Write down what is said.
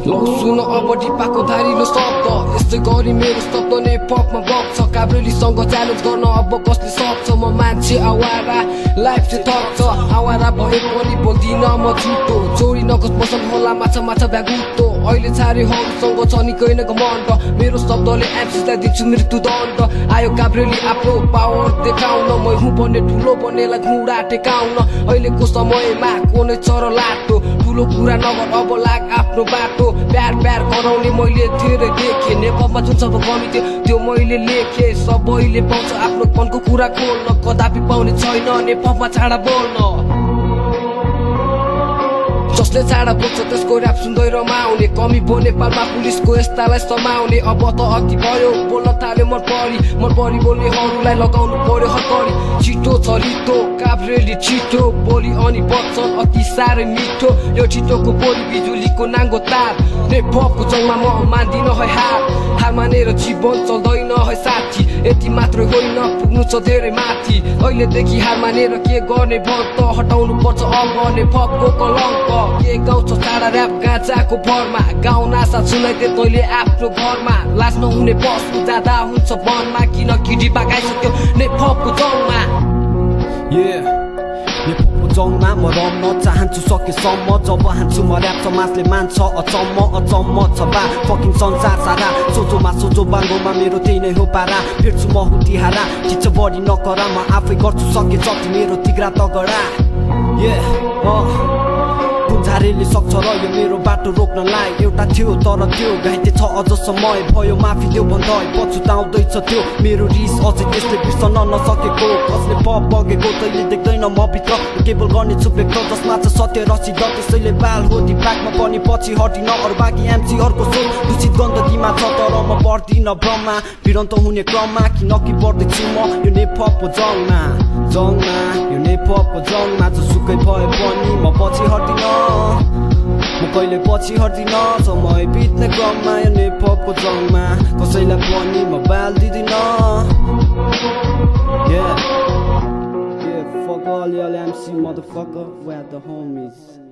लौ सुन अब डिपाको धारिलो शब्द यस्तै गरी मेरो शब्द नै पपमा बग्छ काभ्रेलीसँग च्यालेन्ज गर्न अब कसले सक्छ म मान्छे आवारा लाइफ चाहिँ थप्छ आवारा भए पनि बोल्दिन म झुटो चोरी नगोस् मसँग होला माछा माछा भ्यागुटो अहिले छारेहरूसँग छ निकै नै घमण्ड मेरो शब्दले एमसीलाई दिन्छु मृत्युदण्ड आयो काभ्रेली आफ्नो पावर देखाउन मै हुँ भन्ने ठुलो बन्नेलाई घुँडा टेकाउन अहिलेको समयमा कुनै चर लाटो ठुलो कुरा नगर अब लाग आफ्नो बाटो प्यार प्यार गराउने मैले धेरै देखेँ नेपालमा जुन सब कमी थियो त्यो मैले लेखेँ सबैले पाउँछ आफ्नो मनको कुरा खोल्न कदापि पाउने छैन नेपालमा छाडा बोल्न जसले चाडा बोल्छ त्यसको ऱ्याप सुन्दै रमाउने कमी भो नेपालमा पुलिसको यस्तालाई समाउने अब त अति भयो बोल्न थाल्यो मन परी बोल्नेहरूलाई लगाउनु पर्यो हतरी छिटो छरितो काभ्रेली छिटो बोली अनि बच्चन अति साह्रै मिठो यो छिटोको बोली बिजुलीको नाङ्गो तार नेपको जङ्गमा म मान्दिन है हार मानेर जीवन चल्दैन है साथी यति मात्रै होइन पुग्नु छ धेरै माथि अहिलेदेखि हार मानेर के गर्ने भन् त हटाउनु पर्छ अब नेपको कलङ्क के गाउँछ चाडा ऱ्याप गाँचाको भरमा गाउँ नासा सुनाइदे तैँले आफ्नो घरमा लाज नहुने बस्नु जाँदा हुन्छ वनमा किन किडी पाकाइसक्यो नेपको जङ्गमा नेपको जङ्गमा म रम्न चाहन्छु सकेसम्म जब हान्छु म ऱ्याप समाजले मान्छ अचम्म छ बा फकिङ संसार सारा सोझोमा सोझो बाङ्गोमा मेरो त्यही नै हो पारा भेट्छु म हुतिहारा चिच्छ बढी नकरा म आफै गर्छु सके जति मेरो तिग्रा तगडा झारेले सक्छ र यो मेरो बाटो रोक्नलाई एउटा थियो तर त्यो घाइते छ अझ समय भयो माफी देऊ भन्दै पछुताउँदैछ त्यो मेरो रिस अझै त्यसले बिर्सन नसकेको कसले पप बगेको तैँले देख्दैन म भित्र केवल गर्नेछु व्यक्त जसमा छ सत्य रसिद त्यसैले बाल हो दिपाकमा पनि पछि हटिन अरू बाँकी एमसीहरूको सोच दूषित गन्दगीमा छ तर म पर्दिन भ्रममा भिडन्त हुने क्रममा किन कि पर्दैछु म यो नेपको जङ्गमा यो नेपको जङ्गमा जोसुकै भए पनि म पछि हटिन म कहिले पछि हट्दिन समय बित्ने क्रममा यो नेपको जङ्गमा कसैलाई पनि म बाल दिँदिन fuck all y'all MC motherfucker, we're the homies.